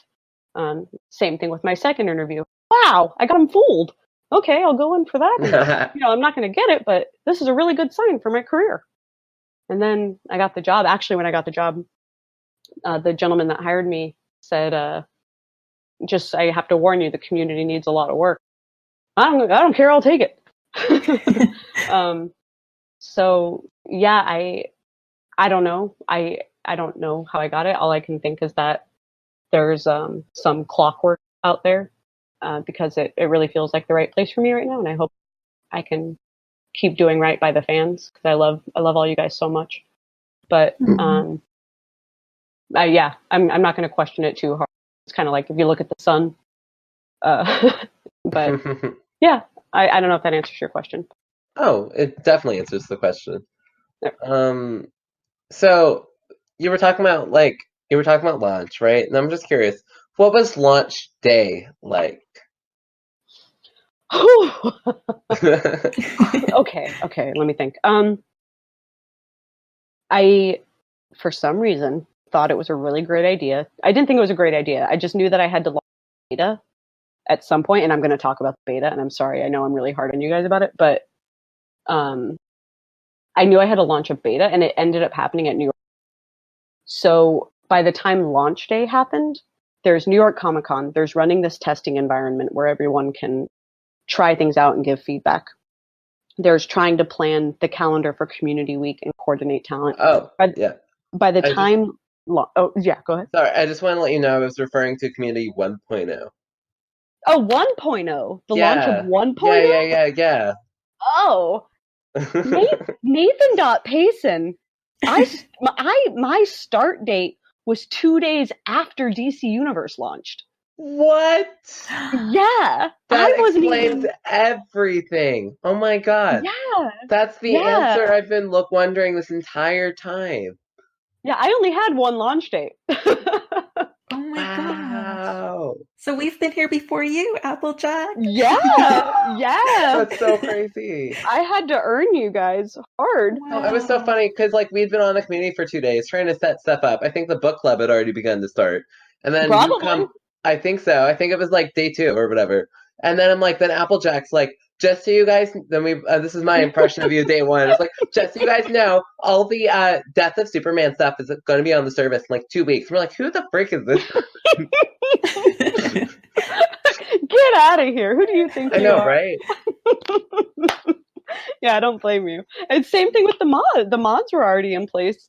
Same thing with my second interview. Wow, I got him fooled. Okay, I'll go in for that. I'm not going to get it, but this is a really good sign for my career. And then I got the job. Actually, when I got the job, the gentleman that hired me said, I have to warn you, the community needs a lot of work. I don't care. I'll take it. So yeah, I don't know. I don't know how I got it. All I can think is that there's some clockwork out there, because it really feels like the right place for me right now, and I hope I can keep doing right by the fans, because I love all you guys so much. But I'm not going to question it too hard. It's kind of like if you look at the sun. But yeah, I don't know if that answers your question. Oh, it definitely answers the question. Yeah. So you were talking about launch, right? And I'm just curious, what was launch day like? Okay, let me think. I, for some reason, thought it was a really great idea. I didn't think it was a great idea. I just knew that I had to launch beta at some point, and I'm going to talk about the beta, and I'm sorry, I know I'm really hard on you guys about it, but I knew I had to launch a beta, and it ended up happening at New York. So by the time launch day happened, there's New York Comic Con, there's running this testing environment where everyone can try things out and give feedback. There's trying to plan the calendar for Community Week and coordinate talent. Oh, yeah. By the time... Oh, yeah, go ahead. Sorry, I just want to let you know I was referring to Community 1.0. Oh, 1.0. The launch of 1.0? Yeah. Oh. Nathan.Payson. My start date was 2 days after DC Universe launched. What? Yeah. That explains everything. Oh my god. Yeah. That's the answer I've been wondering this entire time. Yeah, I only had one launch date. Oh my wow. God. So we've been here before you, Applejack. Yeah. That's so crazy. I had to earn you guys hard. Wow. It was so funny because we'd been on the community for 2 days trying to set stuff up. I think the book club had already begun to start. And then Probably. you come, I think so. I think it was day 2 or whatever. And then I'm then Applejack's just so you guys, then this is my impression of you day 1. It's just so you guys know, all the Death of Superman stuff is going to be on the service in 2 weeks. We're who the frick is this? Get out of here. Who do you think you are? Right? Yeah, I don't blame you. And same thing with the mods. The mods were already in place.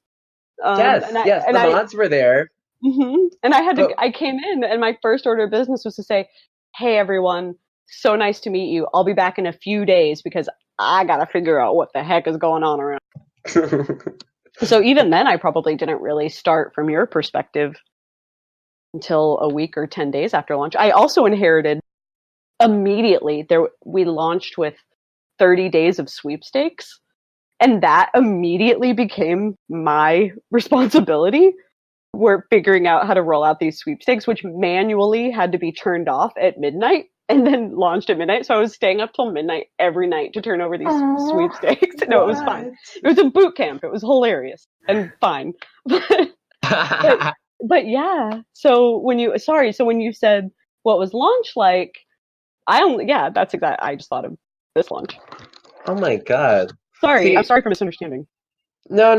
The mods were there. Mm-hmm. And I came in, and my first order of business was to say, hey, everyone, so nice to meet you. I'll be back in a few days because I got to figure out what the heck is going on around. So even then, I probably didn't really start from your perspective until a week or 10 days after launch. I also inherited immediately. We launched with 30 days of sweepstakes, and that immediately became my responsibility. We're figuring out how to roll out these sweepstakes, which manually had to be turned off at midnight and then launched at midnight. So I was staying up till midnight every night to turn over these sweepstakes. No, it was fine. It was a boot camp. It was hilarious and fine. But yeah. So when you said what was launch like, that's exactly. I just thought of this launch. Oh my god. Sorry, I'm sorry for misunderstanding. No.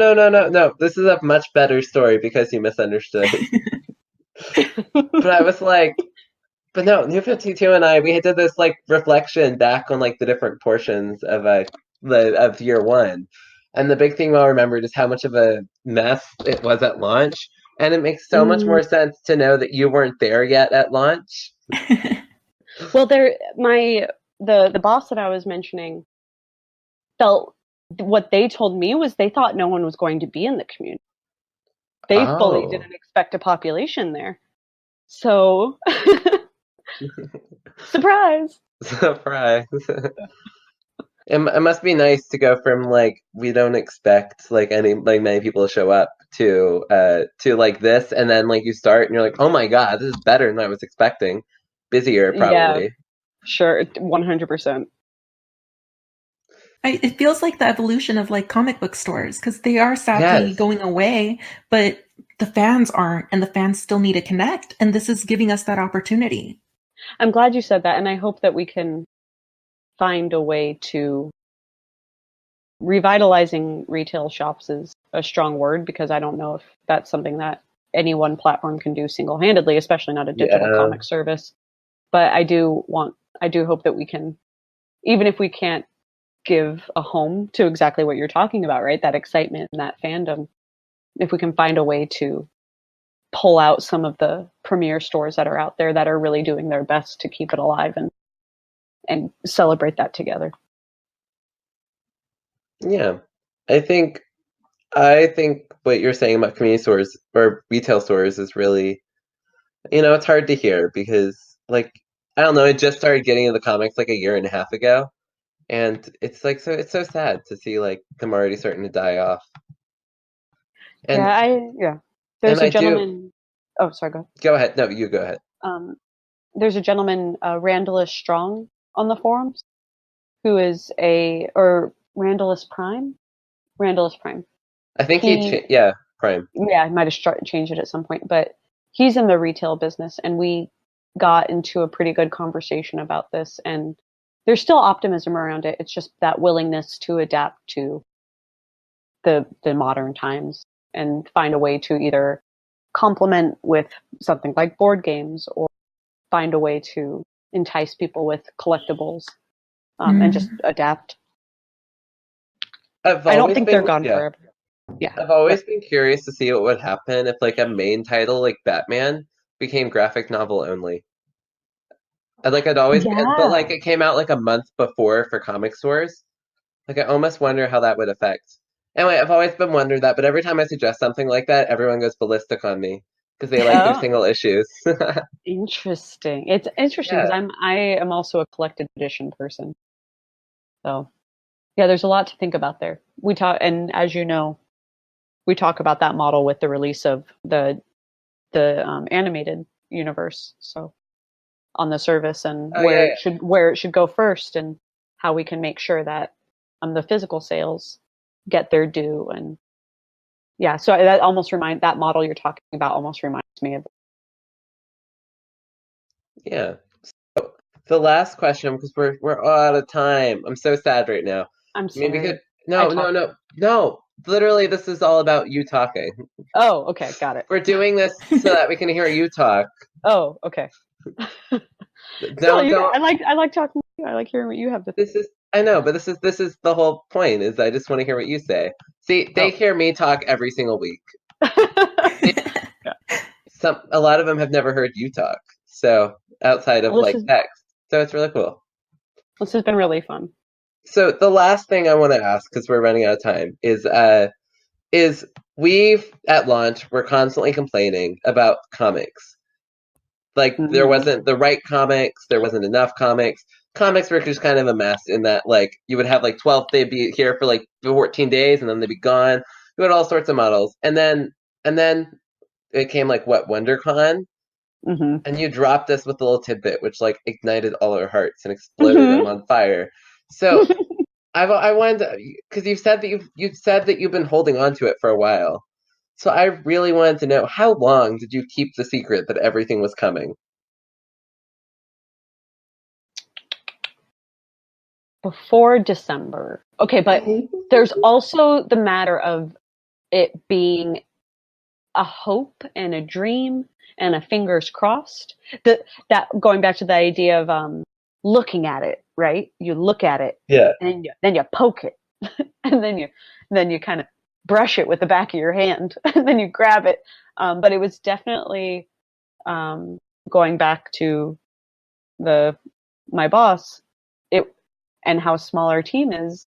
This is a much better story because you misunderstood. But I was but no, Nu52 and we did this reflection back on the different portions of year 1. And the big thing I'll remember is how much of a mess it was at launch. And it makes so much more sense to know that you weren't there yet at launch. Well, the boss that I was mentioning felt what they told me was they thought no one was going to be in the community. They fully didn't expect a population there. So, surprise! Surprise. It must be nice to go from we don't expect many people to show up to this, and then you start and you're oh my god, this is better than I was expecting. Busier probably. Yeah, sure, 100%. It feels like the evolution of comic book stores, because they are sadly going away, but the fans aren't, and the fans still need to connect, and this is giving us that opportunity. I'm glad you said that, and I hope that we can find a way to... Revitalizing retail shops is a strong word, because I don't know if that's something that any one platform can do single-handedly, especially not a digital comic service. But I do hope that we can, even if we can't give a home to exactly what you're talking about, right? That excitement and that fandom. If we can find a way to pull out some of the premier stores that are out there that are really doing their best to keep it alive and celebrate that together. Yeah. I think what you're saying about community stores or retail stores is really, it's hard to hear because I don't know, I just started getting into the comics a year and a half ago. And it's it's so sad to see them already starting to die off. And There's a gentleman. Oh, sorry. Go ahead. Go ahead. No, you go ahead. There's a gentleman, Randall Strong, on the forums, who is or Randallus Prime? Randallus Prime. I think Prime. Yeah, I might have changed it at some point, but he's in the retail business, and we got into a pretty good conversation about this, and there's still optimism around it. It's just that willingness to adapt to the modern times and find a way to either complement with something like board games or find a way to entice people with collectibles and just adapt. I don't think they're gone forever. Yeah. I've always been curious to see what would happen if like a main title like Batman became graphic novel only. I'd always but like it came out like a month before for comic stores. Like I almost wonder how that would affect. Anyway, I've always been wondering that, but every time I suggest something like that, everyone goes ballistic on me because they like their single issues. Interesting. It's interesting because I am also a collected edition person. So yeah, there's a lot to think about there. We talk, and as you know, we talk about that model with the release of the animated universe. So on the service and where it should go first, and how we can make sure that the physical sales get their due. And yeah, so that model you're talking about almost reminds me of. Yeah. So the last question, because we're out of time. I'm so sad right now. I'm sorry. No. Literally, this is all about you talking. Oh, okay, got it. We're doing this so that we can hear you talk. Oh, okay. I like talking to you. I like hearing what you have to say. I know, but this is the whole point. Is I just want to hear what you say. See, they hear me talk every single week. A lot of them have never heard you talk. So outside of text, so it's really cool. This has been really fun. So the last thing I want to ask, because we're running out of time, is we've at launch we're constantly complaining about comics. Like there wasn't the right comics, there wasn't enough comics. Comics were just kind of a mess in that like you would have like 12, they'd be here for like 14 days and then they'd be gone. You had all sorts of models, and then it came like WonderCon. And you dropped us with a little tidbit, which like ignited all our hearts and exploded them on fire. So I wanted because you've said that you've been holding on to it for a while. So I really wanted to know, how long did you keep the secret that everything was coming? Before December. Okay, but there's also the matter of it being a hope and a dream and a fingers crossed. That going back to the idea of looking at it, right? You look at it, and then you poke it, and then you kind of brush it with the back of your hand, and then you grab it. But it was definitely going back to my boss, and how small our team is.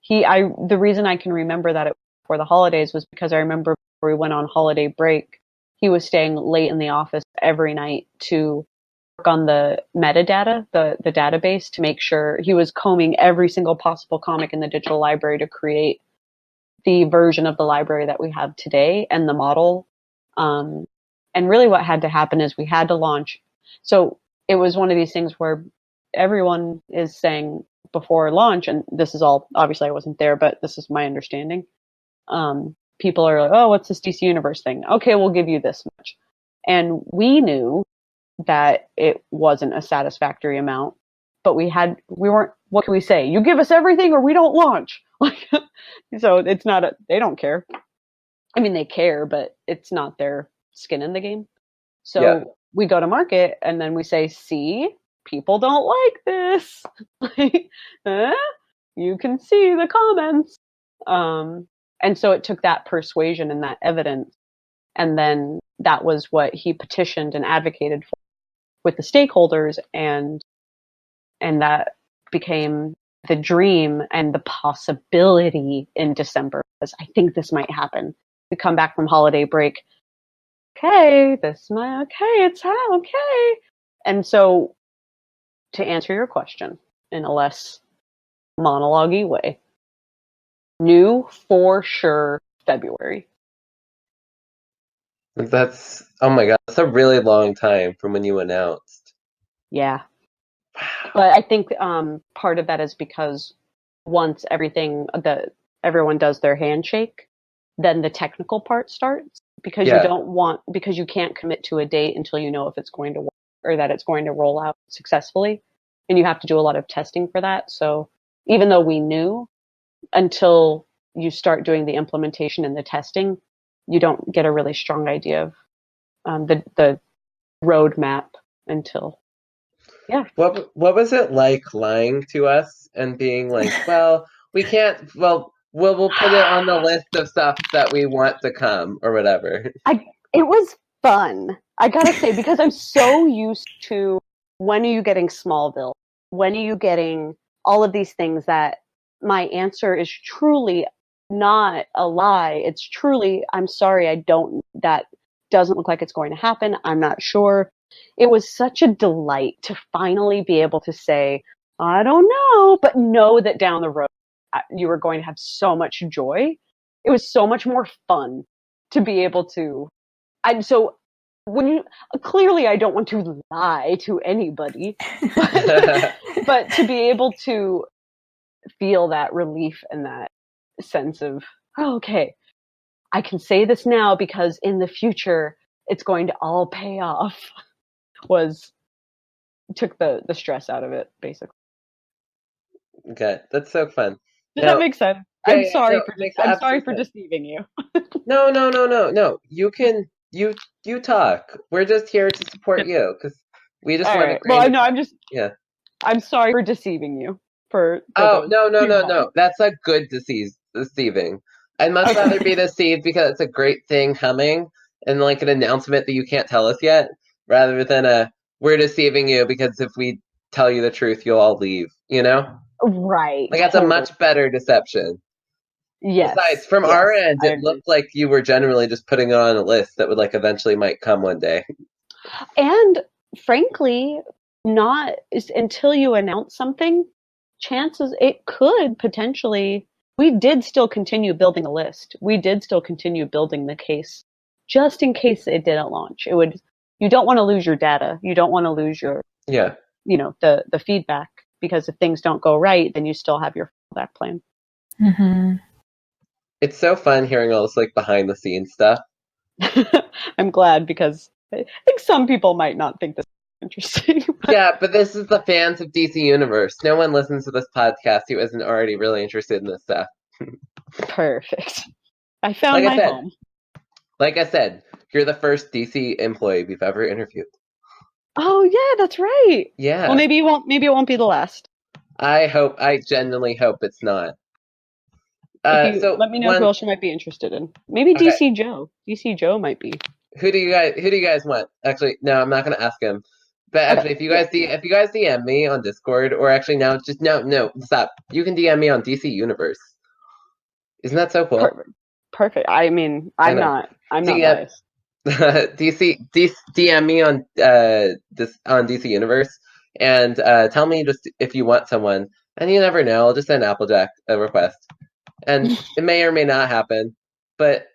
The reason I can remember that it before the holidays was because I remember before we went on holiday break, he was staying late in the office every night to work on the metadata, the database, to make sure he was combing every single possible comic in the digital library to create the version of the library that we have today and the model. And really what had to happen is we had to launch. So it was one of these things where everyone is saying before launch, and this is all, obviously I wasn't there, but this is my understanding. People are like, oh, what's this DC Universe thing? Okay, we'll give you this much. And we knew that it wasn't a satisfactory amount, but we weren't, what can we say? You give us everything or we don't launch. So it's not they don't care. I mean, they care, but it's not their skin in the game. So we go to market and then we say, see, people don't like this. You can see the comments. And so it took that persuasion and that evidence. And then that was what he petitioned and advocated for with the stakeholders. And that became the dream and the possibility in December. Because I think this might happen. We come back from holiday break. It's okay. And so to answer your question in a less monologue-y way, new for sure February. That's, oh my god, that's a really long time from when you announced. Yeah. But I think part of that is because once everyone does their handshake, then the technical part starts, because Yeah. because you can't commit to a date until you know if it's going to work or that it's going to roll out successfully, and you have to do a lot of testing for that. So even though we knew, until you start doing the implementation and the testing, you don't get a really strong idea of the roadmap until. Yeah. What was it like lying to us and being like, well, we can't. Well, we'll put it on the list of stuff that we want to come or whatever. It was fun, I gotta say, because I'm so used to, when are you getting Smallville? When are you getting all of these things, that my answer is truly not a lie. It's truly, I'm sorry, that doesn't look like it's going to happen. I'm not sure. It was such a delight to finally be able to say, I don't know, but know that down the road you were going to have so much joy. It was so much more fun to be able to. So when you, clearly I don't want to lie to anybody, but to be able to feel that relief and that sense of, oh, okay, I can say this now because in the future it's going to all pay off, took the stress out of it, basically. Okay, that's so fun. Does that make sense? Yeah, I'm yeah, sorry no, for it makes I'm sorry absolute for sense. deceiving you. No. You talk. We're just here to support you because we just All want to right. Well, grain I the know yeah. I'm sorry for deceiving you for Oh, those no, no, few no, moments. no. That's a good deceiving. I'd much rather be deceived because it's a great thing coming and like an announcement that you can't tell us yet, rather than we're deceiving you because if we tell you the truth, you'll all leave, you know? Right. Like that's a Totally. much better deception. Besides, Yes. from our Yes. end, I it agree. looked like you were generally just putting it on a list that would like eventually might come one day. And frankly, not until you announce something, chances it could potentially. We did still continue building a list. We did still continue building the case, just in case it didn't launch. It would. You don't want to lose your data. You don't want to lose your, Yeah. the feedback, because if things don't go right, then you still have your fallback plan. Mm-hmm. It's so fun hearing all this like behind the scenes stuff. I'm glad, because I think some people might not think this is interesting. Yeah, but this is the fans of DC Universe. No one listens to this podcast who isn't already really interested in this stuff. Perfect. I found Like I my said, home. you're the first DC employee we've ever interviewed. Oh yeah, that's right. Yeah. Well, maybe it won't be the last. I genuinely hope it's not. If you So let me know who one, else you might be interested in. Maybe okay, DC Joe. DC Joe might be. who do you guys want? Actually, no, I'm not gonna ask him. But Okay. actually, if you guys DM me on Discord, or actually no, just no, stop. You can DM me on DC Universe. Isn't that so cool? Perfect. Perfect. I mean, I know. I'm not DM, biased. DM me on on DC Universe and tell me just if you want someone. And you never know, I'll just send Applejack a request, and it may or may not happen. But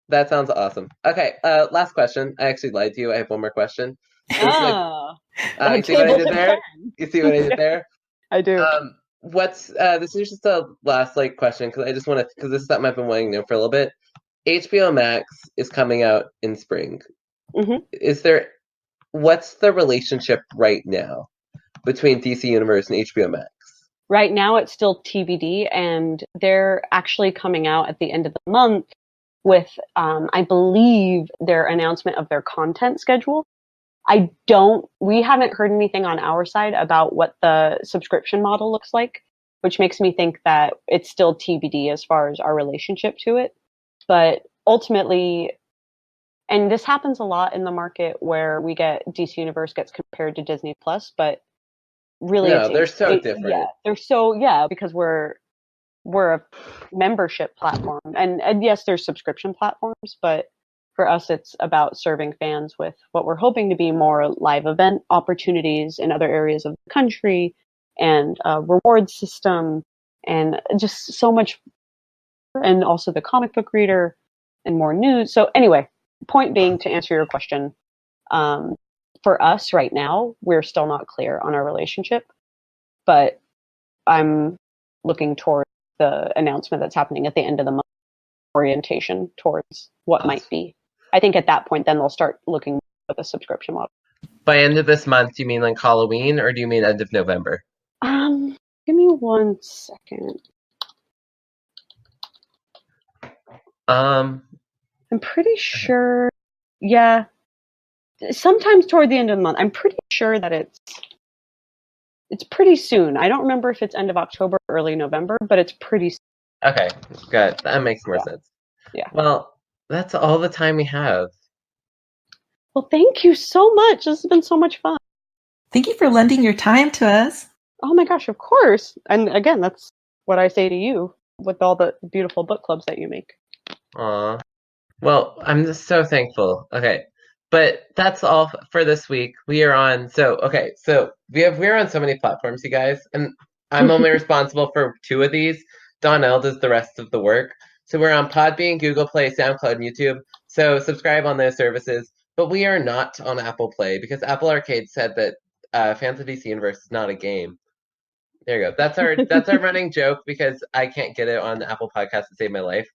that sounds awesome. Okay, last question. I actually lied to you. I have one more question. This is like, Ah, you see what I tables did have there? turned. You see what I did there? I do. What's this is just a last like question because I just want to because this is something I've been wanting to know for a little bit. HBO Max is coming out in spring. Hmm. Is there what's the relationship right now between DC Universe and HBO Max? Right now, it's still TBD, and they're actually coming out at the end of the month with, I believe, their announcement of their content schedule. We haven't heard anything on our side about what the subscription model looks like, which makes me think that it's still TBD as far as our relationship to it. But ultimately, and this happens a lot in the market where DC Universe gets compared to Disney Plus, but really No, they're so different. yeah, they're so, yeah, because we're a membership platform, and yes, there's subscription platforms, but for us it's about serving fans with what we're hoping to be more live event opportunities in other areas of the country, and a reward system, and just so much, and also the comic book reader and more news. So anyway, point being, to answer your question, um, for us right now, we're still not clear on our relationship, but I'm looking towards the announcement that's happening at the end of the month, orientation towards what might be. I think at that point, then they'll start looking at the subscription model. By end of this month, do you mean like Halloween, or do you mean end of November? Give me 1 second. Um, I'm pretty sure. Yeah, sometimes toward the end of the month. I'm pretty sure that it's pretty soon. I don't remember if it's end of October or early November, but it's pretty soon. Okay, good. That makes more sense. Yeah. Well, that's all the time we have. Well, thank you so much. This has been so much fun. Thank you for lending your time to us. Oh my gosh, of course. And again, that's what I say to you with all the beautiful book clubs that you make. Aw. Well, I'm just so thankful. Okay. But that's all for this week. We're on so we're on so many platforms, you guys, and I'm only responsible for 2 of these. Donnell does the rest of the work. So we're on Podbean, Google Play, SoundCloud, and YouTube. So subscribe on those services. But we are not on Apple Play because Apple Arcade said that Fans of DC Universe is not a game. There you go. That's our running joke because I can't get it on Apple Podcasts to save my life.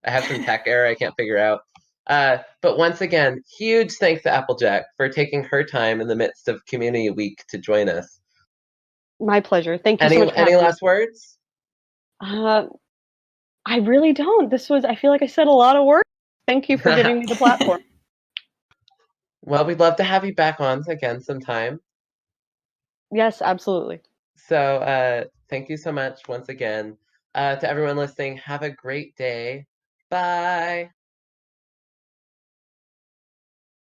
I have some tech error I can't figure out. But once again, huge thanks to Applejack for taking her time in the midst of Community Week to join us. My pleasure. Thank you so much. Any last words? I really don't. I feel like I said a lot of words. Thank you for giving me the platform. Well, we'd love to have you back on again sometime. Yes, absolutely. So thank you so much once again. To everyone listening, have a great day. Bye.